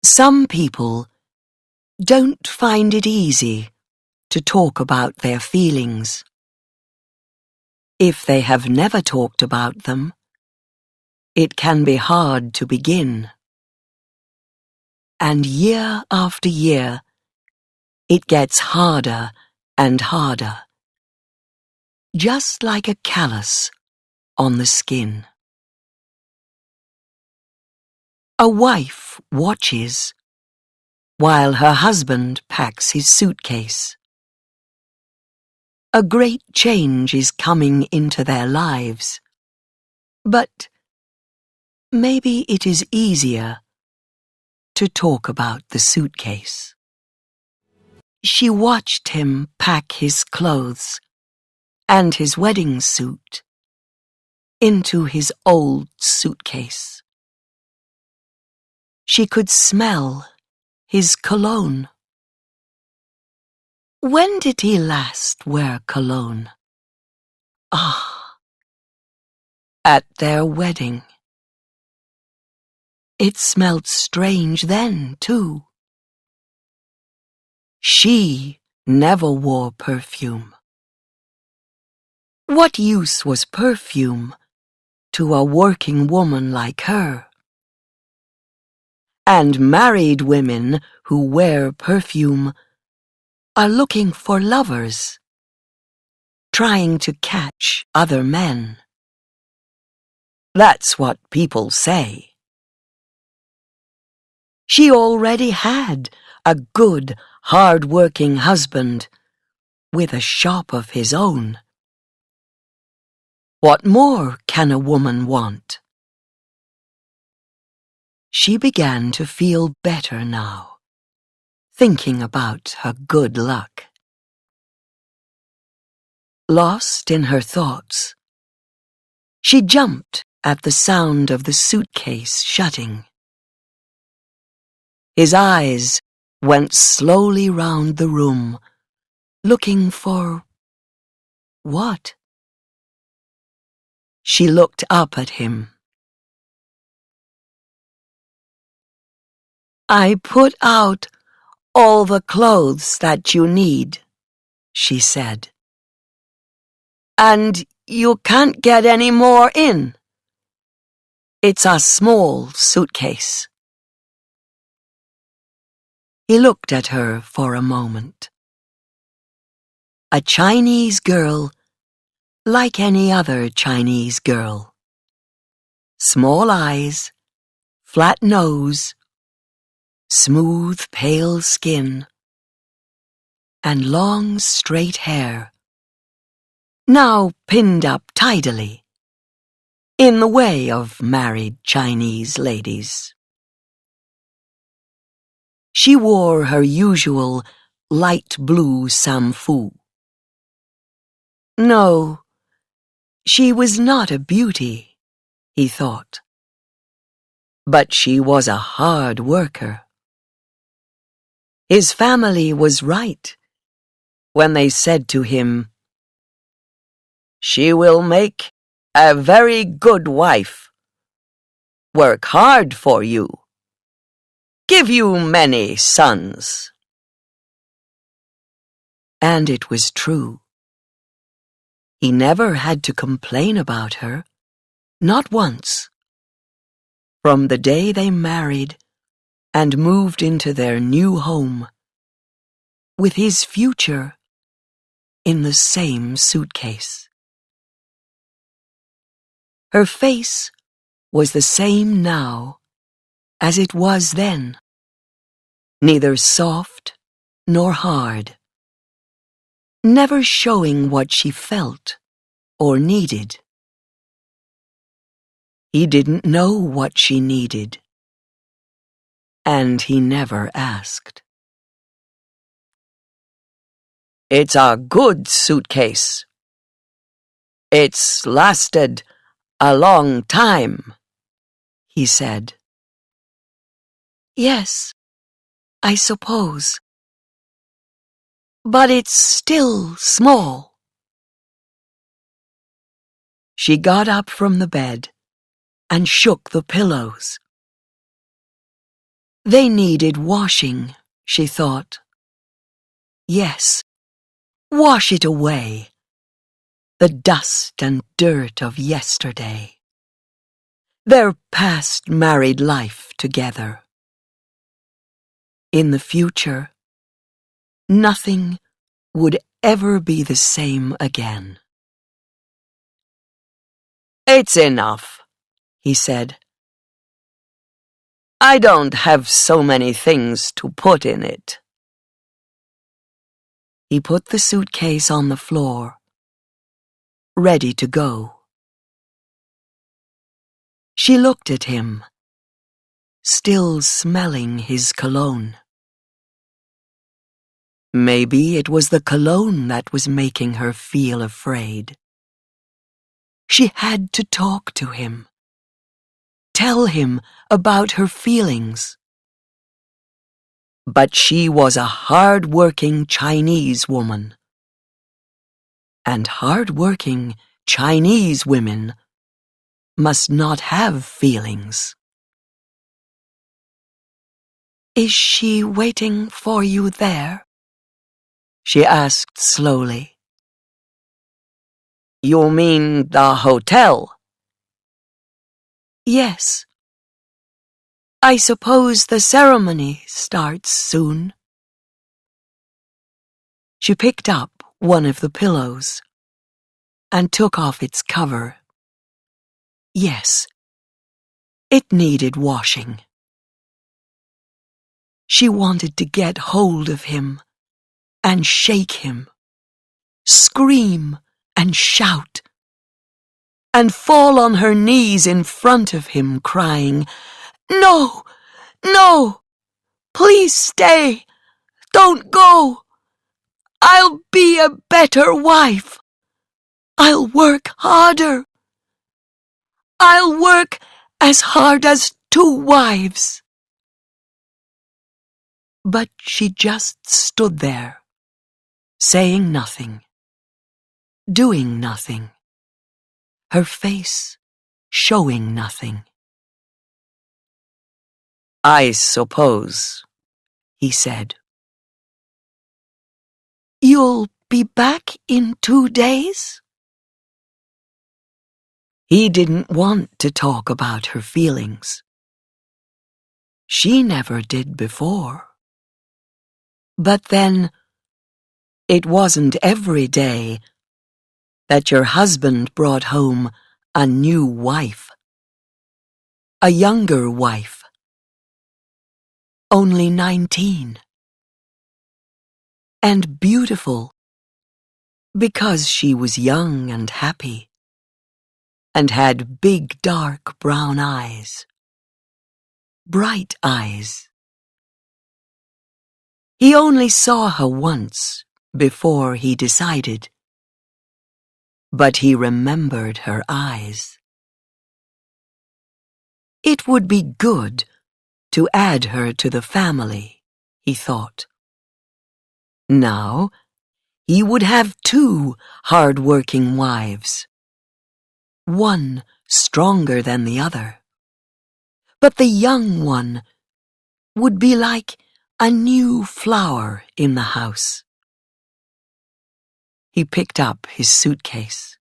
Some people don't find it easy to talk about their feelings. If they have never talked about them, it can be hard to begin. And year after year, it gets harder and harder, just like a callus on the skin. A wife watches while her husband packs his suitcase. A great change is coming into their lives, but maybe it is easier to talk about the suitcase. She watched him pack his clothes and his wedding suit into his old suitcase. She could smell his cologne. When did he last wear cologne? Ah, at their wedding. It smelled strange then, too. She never wore perfume. What use was perfume to a working woman like her? And married women who wear perfume are looking for lovers, trying to catch other men. That's what people say. She already had a good, hard-working husband with a shop of his own. What more can a woman want? She began to feel better now, thinking about her good luck. Lost in her thoughts, she jumped at the sound of the suitcase shutting. His eyes went slowly round the room, looking for what? She looked up at him. "I put out all the clothes that you need," she said. "And you can't get any more in. It's a small suitcase." He looked at her for a moment. A Chinese girl, like any other Chinese girl. Small eyes, flat nose, smooth pale skin, and long straight hair, now pinned up tidily, in the way of married Chinese ladies. She wore her usual light blue samfu. No, she was not a beauty, he thought. But she was a hard worker. His family was right when they said to him, "She will make a very good wife, work hard for you, give you many sons." And it was true. He never had to complain about her, not once. From the day they married and moved into their new home, with his future in the same suitcase. Her face was the same now as it was then, neither soft nor hard, never showing what she felt or needed. He didn't know what she needed, and he never asked. "It's a good suitcase. It's lasted a long time," he said. "Yes, I suppose. But it's still small." She got up from the bed and shook the pillows. They needed washing, she thought. Yes, wash it away, the dust and dirt of yesterday. Their past married life together. In the future, nothing would ever be the same again. "It's enough," he said. "I don't have so many things to put in it." He put the suitcase on the floor, ready to go. She looked at him, still smelling his cologne. Maybe it was the cologne that was making her feel afraid. She had to talk to him, tell him about her feelings. But she was a hard-working Chinese woman. And hard-working Chinese women must not have feelings. "Is she waiting for you there?" she asked slowly. "You mean the hotel?" "Yes. I suppose the ceremony starts soon." She picked up one of the pillows and took off its cover. Yes, it needed washing. She wanted to get hold of him and shake him, scream and shout, and fall on her knees in front of him, crying, "No, no, please stay, don't go. I'll be a better wife. I'll work harder. I'll work as hard as 2 wives." But she just stood there, saying nothing, doing nothing, her face showing nothing. "I suppose," he said. "You'll be back in 2 days?" He didn't want to talk about her feelings. She never did before. But then, it wasn't every day that your husband brought home a new wife, a younger wife, only 19, and beautiful because she was young and happy, and had big dark brown eyes, bright eyes. He only saw her once before he decided, but he remembered her eyes. It would be good to add her to the family, he thought. Now, he would have 2 hard-working wives, one stronger than the other. But the young one would be like a new flower in the house. He picked up his suitcase.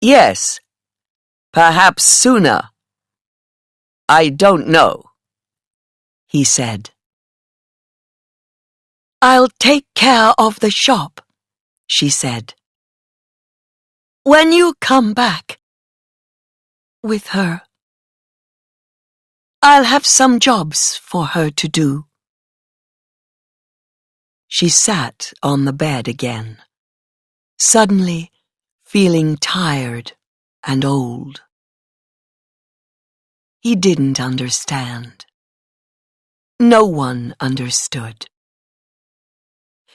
"Yes, perhaps sooner. I don't know," he said. "I'll take care of the shop," she said. "When you come back with her, I'll have some jobs for her to do." She sat on the bed again, suddenly feeling tired and old. He didn't understand. No one understood.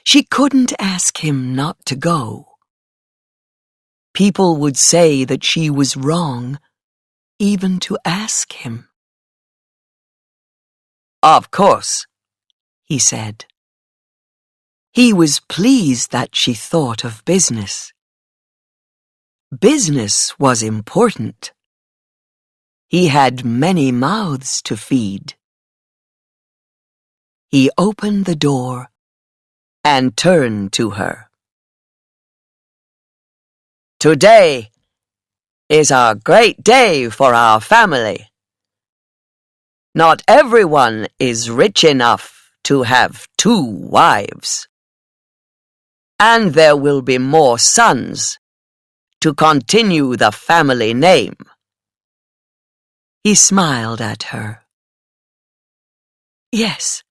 She couldn't ask him not to go. People would say that she was wrong even to ask him. "Of course," he said. He was pleased that she thought of business. Business was important. He had many mouths to feed. He opened the door and turned to her. "Today is a great day for our family. Not everyone is rich enough to have 2 wives. And there will be more sons to continue the family name." He smiled at her. "Yes,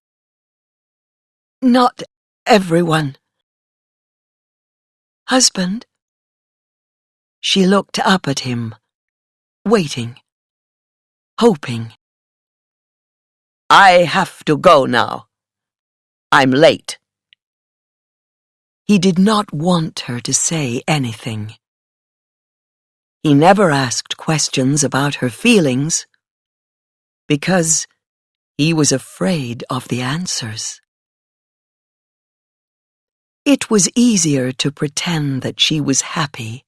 not everyone." "Husband?" She looked up at him, waiting, hoping. "I have to go now. I'm late." He did not want her to say anything. He never asked questions about her feelings because he was afraid of the answers. It was easier to pretend that she was happy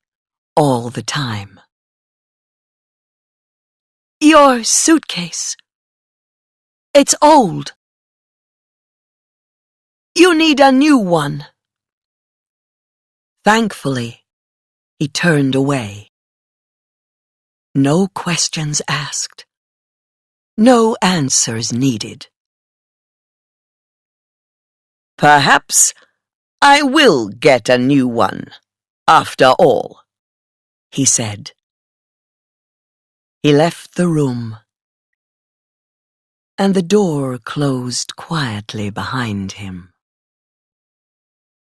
all the time. "Your suitcase. It's old. You need a new one." Thankfully, he turned away. No questions asked. No answers needed. "Perhaps I will get a new one, after all," he said. He left the room, and the door closed quietly behind him.